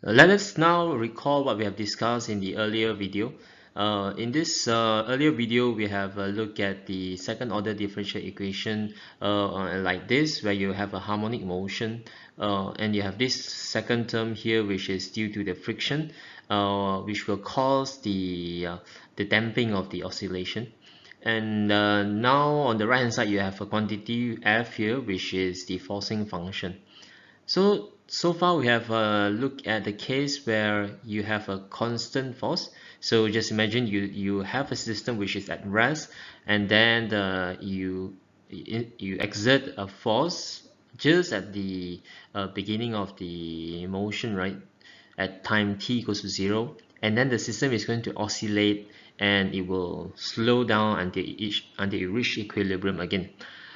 Let us now recall what we have discussed in the earlier video. In this earlier video, we have a look at the second order differential equation like this, where you have a harmonic motion and you have this second term here, which is due to the friction, which will cause the damping of the oscillation. And now on the right hand side, you have a quantity f here, which is the forcing function. So far we have looked at the case where you have a constant force. So just imagine you have a system which is at rest, and then you exert a force just at the beginning of the motion, right? At time t equals to 0, and then the system is going to oscillate and it will slow down until it reach equilibrium again.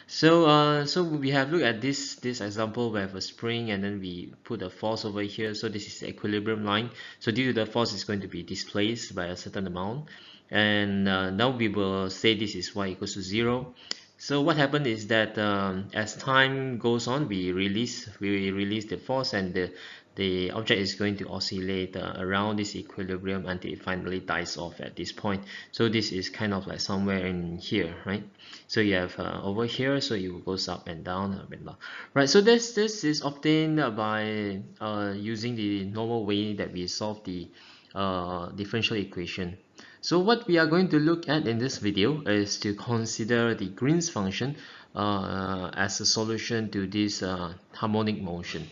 So we have looked at this example. We have a spring and then we put a force over here. So this is the equilibrium line. So due to the force, is going to be displaced by a certain amount, and now we will say this is y equals to 0. So what happened is that as time goes on, we release the force, and the object is going to oscillate around this equilibrium until it finally dies off at this point. So this is kind of like somewhere in here, right? So you have over here, so it goes up and down, right? So this is obtained by using the normal way that we solve the differential equation. So what we are going to look at in this video is to consider the Green's function as a solution to this harmonic motion.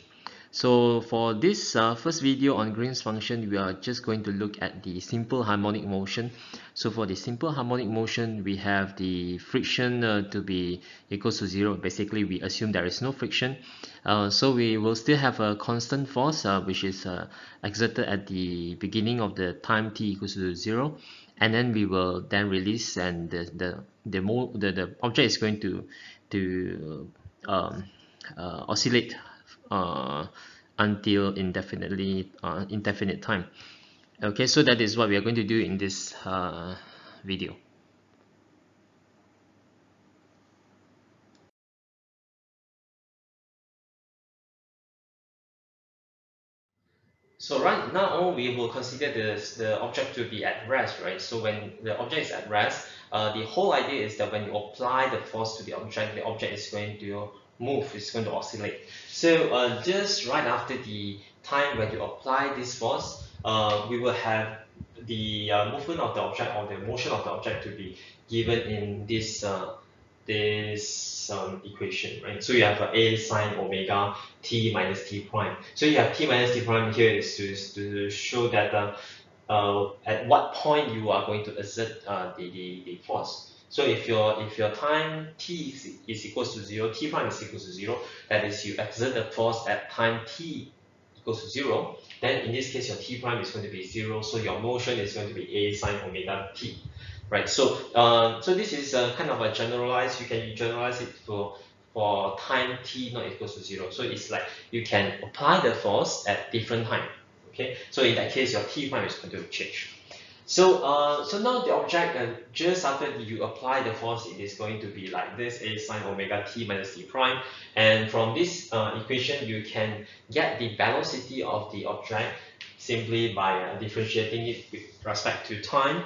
So for this first video on Green's function, we are just going to look at the simple harmonic motion. So for the simple harmonic motion, we have the friction to be equals to 0. Basically, we assume there is no friction. So we will still have a constant force which is exerted at the beginning of the time t equals to 0, and then we will then release, and the object is going to oscillate until indefinite time. Okay, so that is what we are going to do in this video. So right now we will consider the object to be at rest, right? So when the object is at rest, the whole idea is that when you apply the force to the object is going to move, it's going to oscillate. So just right after the time when you apply this force, we will have the movement of the object, or the motion of the object, to be given in this equation, right? So you have a sine omega t minus t prime. So you have t minus t prime here is to show that at what point you are going to exert the force. So if your time t is equals to 0, t prime is equals to 0, that is, you exert the force at time t equals to 0, then in this case your t prime is going to be 0, so your motion is going to be a sine omega t. Right, so so this is kind of a generalized. You can generalize it for time t not equals to 0. So it's like you can apply the force at different time. Okay, so in that case, your t prime is going to change. So now the object, just after you apply the force, it is going to be like this: a sine omega t minus t prime. And from this equation, you can get the velocity of the object simply by differentiating it with respect to time.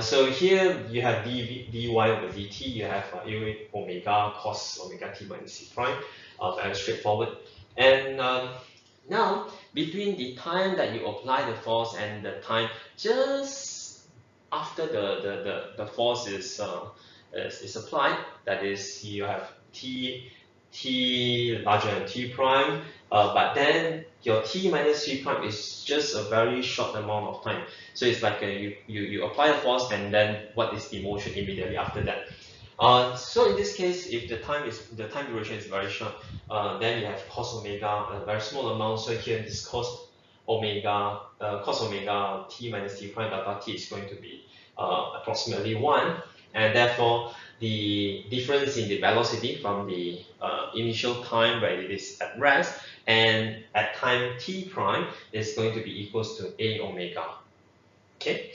So here you have dy over dt. You have a omega cos omega t minus t prime. Very straightforward. And now, between the time that you apply the force and the time just after the force is applied, that is, you have t larger than t prime, but then your t minus t prime is just a very short amount of time. So it's like you apply the force, and then what is the motion immediately after that. So in this case, if the time duration is very short, then you have cos omega, a very small amount. So here this cos omega t minus t prime delta t is going to be approximately 1, and therefore the difference in the velocity from the initial time where it is at rest and at time t prime is going to be equals to a omega. Okay,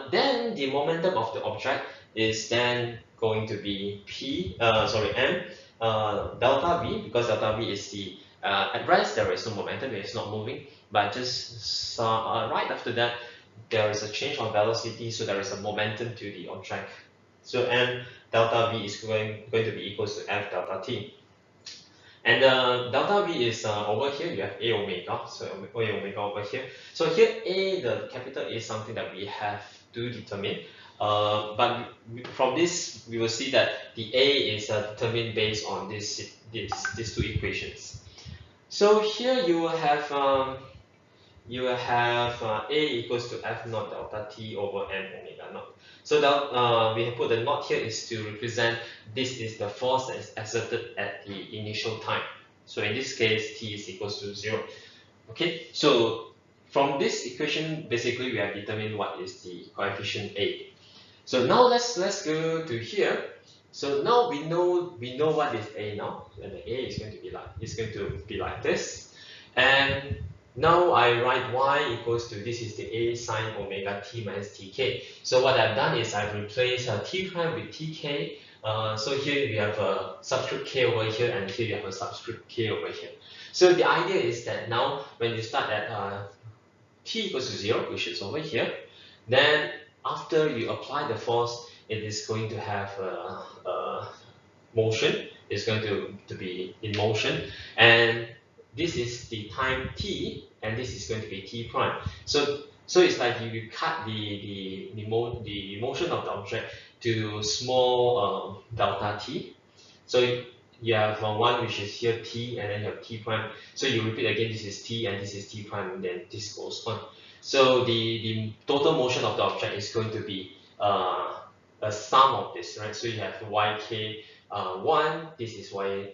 then the momentum of the object is then going to be m delta v, because delta v is the At rest, there is no momentum, it's not moving, but just right after that, there is a change of velocity, so there is a momentum to the object. So m delta v is going to be equals to f delta t. And delta v is over here, you have a omega, so a omega over here. So here a, the capital A, is something that we have to determine. But from this, we will see that the a is determined based on these two equations. So here you will have a equals to f naught delta t over m omega naught. So we have put the naught here is to represent this is the force that is exerted at the initial time. So in this case, t is equals to 0. Okay, so from this equation, basically we have determined what is the coefficient a. So now let's go to here. So now we know what is a now, and the a is going to be like this, and now I write y equals to, this is the a sine omega t minus tk. So what I've done is I've replaced t prime with tk. So here we have a subscript k over here, and here you have a subscript k over here. So the idea is that now when you start at t equals to 0, which is over here, then after you apply the force, it is going to have a motion. It's going to be in motion, and this is the time t, and this is going to be t prime. So it's like you cut the motion of the object to small delta t. So you have one which is here t, and then you have t prime. So you repeat again, this is t and this is t prime, and then this goes on. So the total motion of the object is going to be a sum of this, right? So you have yk 1, this is y,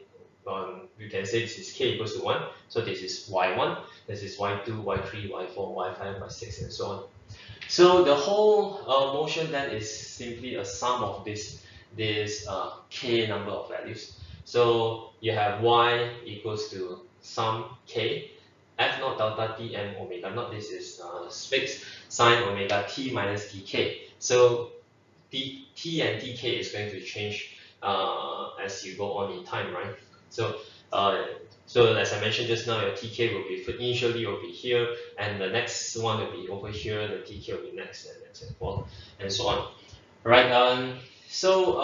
you can say this is k equals to 1. So this is y1, this is y2, y3, y4, y5, y6, and so on. So the whole motion then is simply a sum of this k number of values. So you have y equals to sum k, f naught delta t m omega naught. This is fixed sine omega t minus dk. So t and dk is going to change as you go on in time, right? So so as I mentioned just now, your tk will be initially will be here, and the next one will be over here. The tk will be next and forth, and so on. Right. So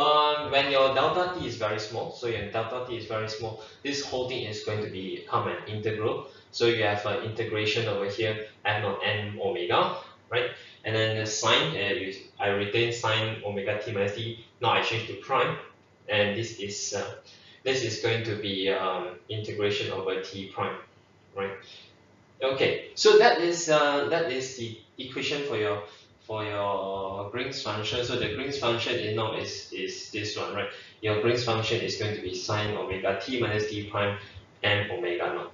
when your delta t is very small, so your delta t is very small, this whole thing is going to become an integral. So you have an integration over here, f naught n omega, right? And then the sine, I retain sine omega t minus t. Now I change to prime, and this is going to be integration over t prime, right? Okay, so that is the equation for your Green's function. So the Green's function is this one, right? Your Green's function is going to be sine omega t minus t prime m omega naught.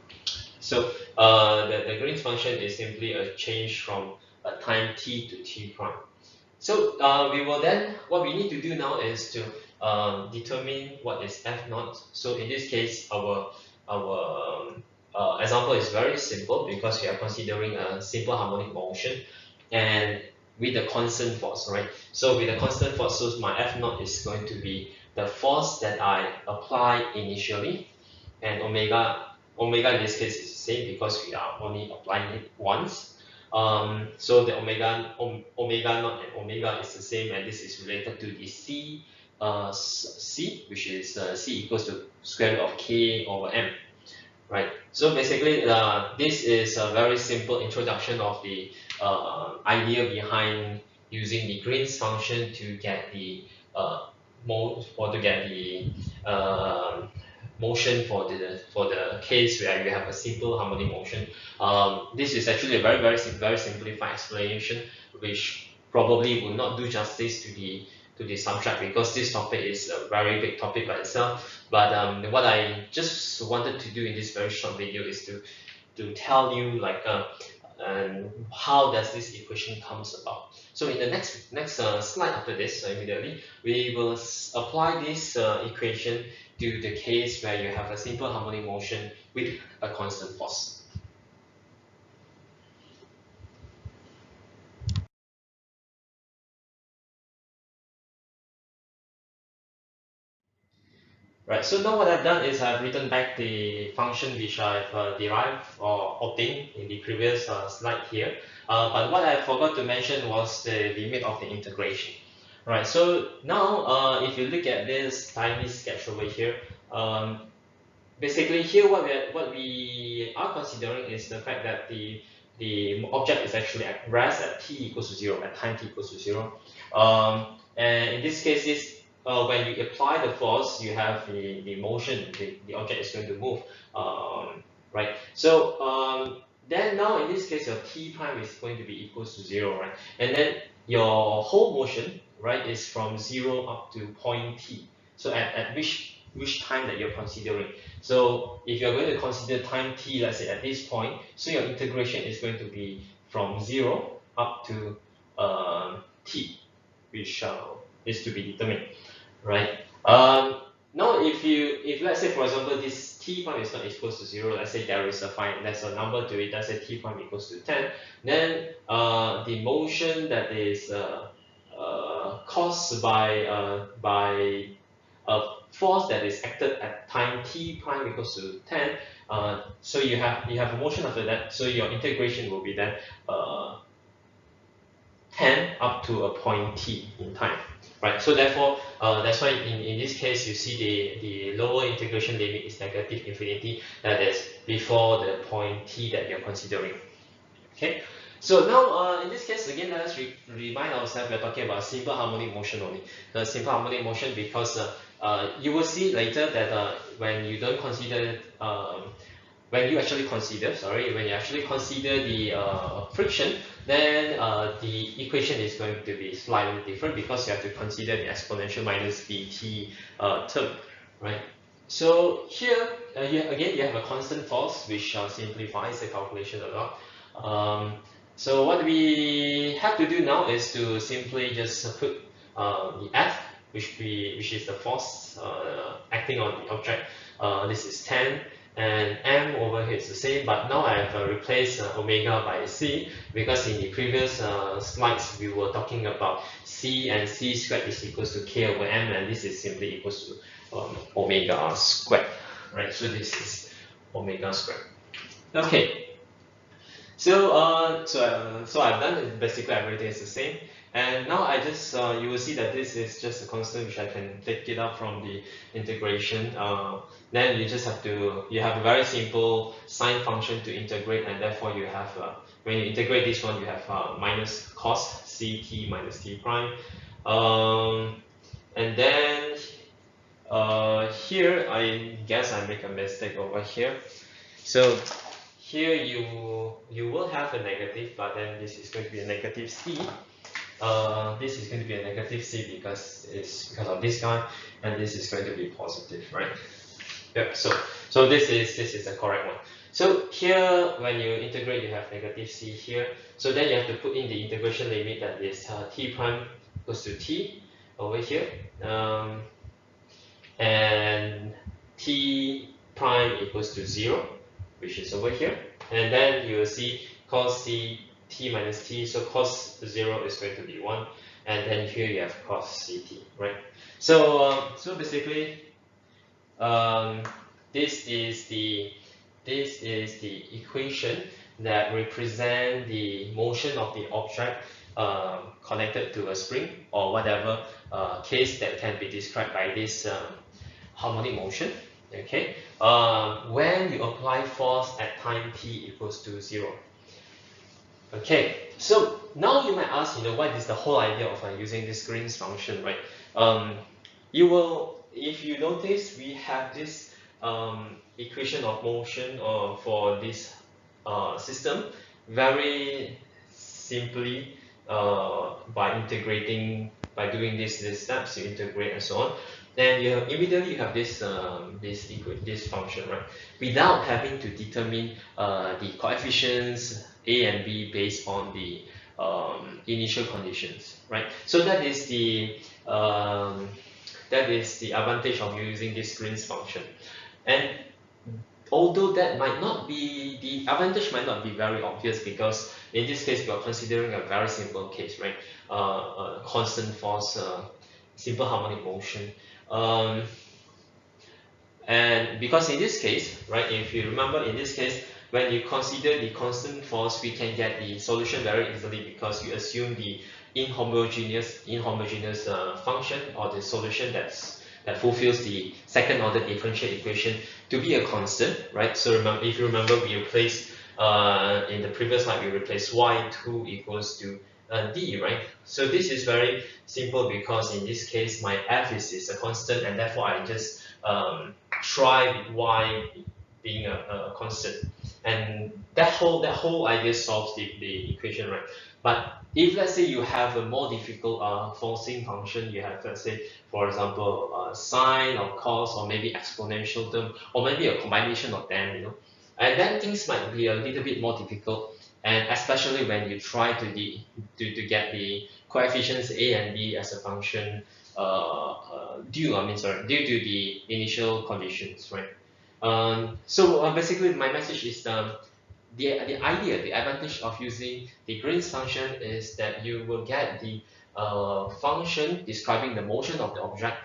So the Green's function is simply a change from a time t to t prime. So we will then, what we need to do now is to determine what is f naught. So in this case, our example is very simple because we are considering a simple harmonic motion and with a constant force, right? So with a constant force, so my f naught is going to be the force that I apply initially, and omega in this case is the same because we are only applying it once. So the omega naught and omega is the same, and this is related to the c, which is c equals to square root of k over m, right? So basically, this is a very simple introduction of the idea behind using the Green's function to get the motion for the case where you have a simple harmonic motion. This is actually a very simplified explanation, which probably will not do justice to the subject because this topic is a very big topic by itself. But what I just wanted to do in this very short video is to tell you like and how does this equation comes about. So in the next slide after this, immediately we will apply this equation to the case where you have a simple harmonic motion with a constant force. Right, so now what I've done is I've written back the function which I've derived or obtained in the previous slide here. But what I forgot to mention was the limit of the integration. Right, so now if you look at this tiny sketch over here, basically here what we are considering is the fact that the object is actually at rest at t equals to 0, at time t equals to 0. And in this case, when you apply the force, you have the motion, the object is going to move, right? So then now in this case, your t prime is going to be equals to 0, right? And then your whole motion, right, is from 0 up to point t. So at which time that you're considering. So if you're going to consider time t, let's say at this point, so your integration is going to be from 0 up to t, which is to be determined, right? Now, if let's say for example this t prime is not equals to 0, let's say there's a number to it, let's say t prime equals to 10, then the motion that is caused by a force that is acted at time t prime equals to 10. So you have a motion after that. So your integration will be then 10 up to a point t in time, right? So therefore, that's why in this case you see the lower integration limit is negative infinity. That is before the point t that you're considering. Okay. So now, in this case, again, let's remind ourselves we're talking about simple harmonic motion only. The simple harmonic motion because you will see later that when you don't consider, when you actually consider, when you actually consider the friction, then the equation is going to be slightly different because you have to consider the exponential minus dt term, right? So here, again, you have a constant force, which simplifies the calculation a lot. So what we have to do now is to simply just put the F, which is the force acting on the object. This is 10, and M over here is the same, but now I have replaced omega by C because in the previous slides we were talking about C, and C squared is equals to K over M, and this is simply equals to omega squared, right? So this is omega squared. Okay. So I've done basically everything is the same, and now I just you will see that this is just a constant which I can take it up from the integration. Then you just have a very simple sine function to integrate, and therefore you have when you integrate this one you have minus cos ct minus t prime, and then here I guess I make a mistake over here. So here you will have a negative, but then this is going to be a negative c. This is going to be a negative c because it's because of this guy, and this is going to be positive, right? Yeah. So this is the correct one. So here when you integrate, you have negative c here. So then you have to put in the integration limit that is t prime goes to t over here, and t prime equals to 0, which is over here, and then you will see cos c t minus t, so cos 0 is going to be 1, and then here you have cos ct, right? So so basically this is the equation that represent the motion of the object connected to a spring or whatever case that can be described by this harmonic motion. Okay, when you apply force at time t equals to 0. Okay, so now you might ask, what is the whole idea of using this Green's function, right? You will, if you notice, we have this equation of motion for this system very simply by doing these steps, you integrate and so on. Then immediately you have this function, right? Without having to determine the coefficients a and b based on the initial conditions, right? So that is the advantage of using this Green's function. And although that might not be, the advantage might not be very obvious because in this case we are considering a very simple case, right? Constant force, simple harmonic motion. And because in this case, right, if you remember in this case, when you consider the constant force, we can get the solution very easily because you assume the inhomogeneous function or the solution that fulfills the second order differential equation to be a constant, right? So remember, if you remember, we replaced in the previous slide, we replaced y2 equals to d, right? So this is very simple because in this case, my f is a constant, and therefore I just try with y being a constant, and that whole idea solves the equation, right? But if let's say you have a more difficult forcing function, you have, let's say, for example, sine or cos or maybe exponential term or maybe a combination of them, and then things might be a little bit more difficult, and especially when you try to get the coefficients a and b as a function due to the initial conditions, right? So basically, my message is the advantage of using the Green's function is that you will get the function describing the motion of the object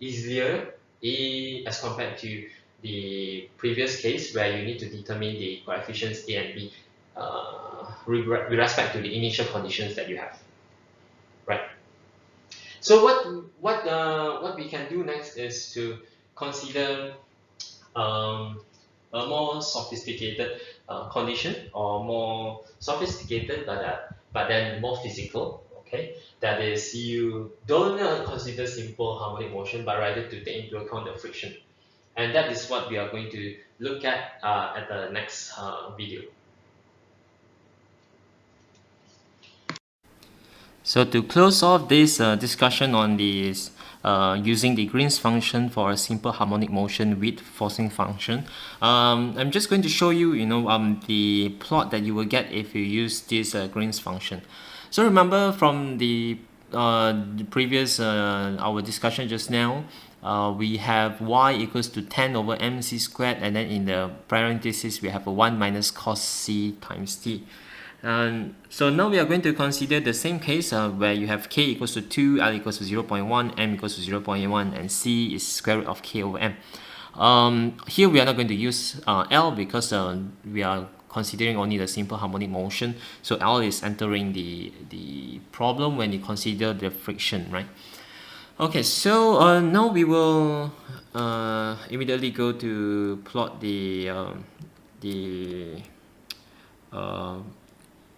easier as compared to the previous case where you need to determine the coefficients a and b with respect to the initial conditions that you have, right? So what we can do next is to consider a more sophisticated condition, or more sophisticated but then more physical. Okay, that is, you don't consider simple harmonic motion, but rather to take into account the friction, and that is what we are going to look at the next video. So to close off this discussion on this using the Green's function for a simple harmonic motion with forcing function, I'm just going to show you, the plot that you will get if you use this Green's function. So remember from the previous our discussion just now, we have y equals to 10 over mc squared, and then in the parenthesis we have a 1 minus cos c times t. So now we are going to consider the same case where you have k equals to 2, l equals to 0.1, m equals to 0.1, and c is square root of k over m. Here we are not going to use L because we are considering only the simple harmonic motion. So L is entering the problem when you consider the friction, right? Okay, so now we will immediately go to plot the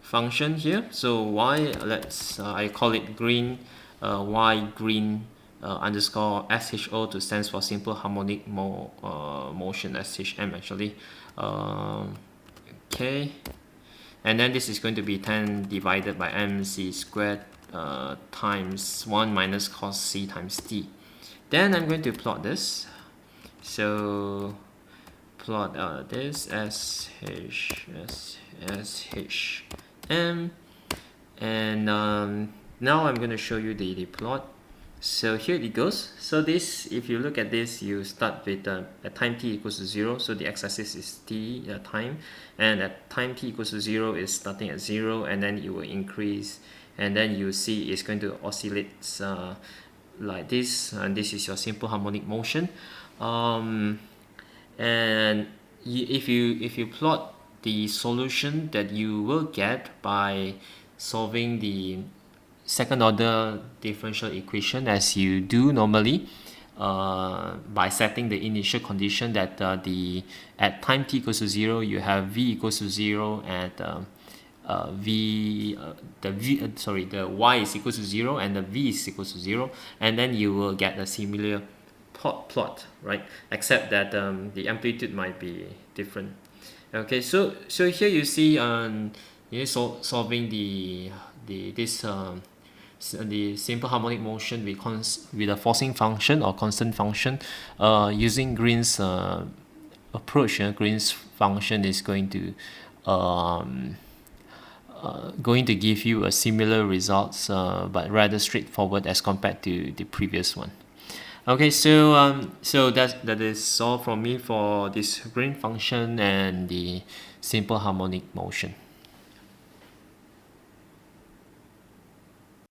function here. So y, I call it green, y green underscore sho to stands for simple harmonic motion, shm actually. Okay, and then this is going to be 10 divided by mc squared times 1 minus cos c times t. Then I'm going to plot this. So plot this SHM, and now I'm going to show you the plot. So here it goes. So this, if you look at this, you start with at time t equals to 0, so the x-axis is t time, and at time t equals to 0 is starting at 0, and then it will increase, and then you see it's going to oscillate like this, and this is your simple harmonic motion. And if you plot the solution that you will get by solving the second order differential equation as you do normally, by setting the initial condition that at time t equals to 0 you have v equals to 0 at the y is equal to 0 and the v is equal to 0, and then you will get a similar plot, right? Except that the amplitude might be different. Okay, so here you see solving the simple harmonic motion with a forcing function or constant function using Green's approach. Green's function is going to give you a similar results, but rather straightforward as compared to the previous one. Okay, so that is all from me for this Green function and the simple harmonic motion.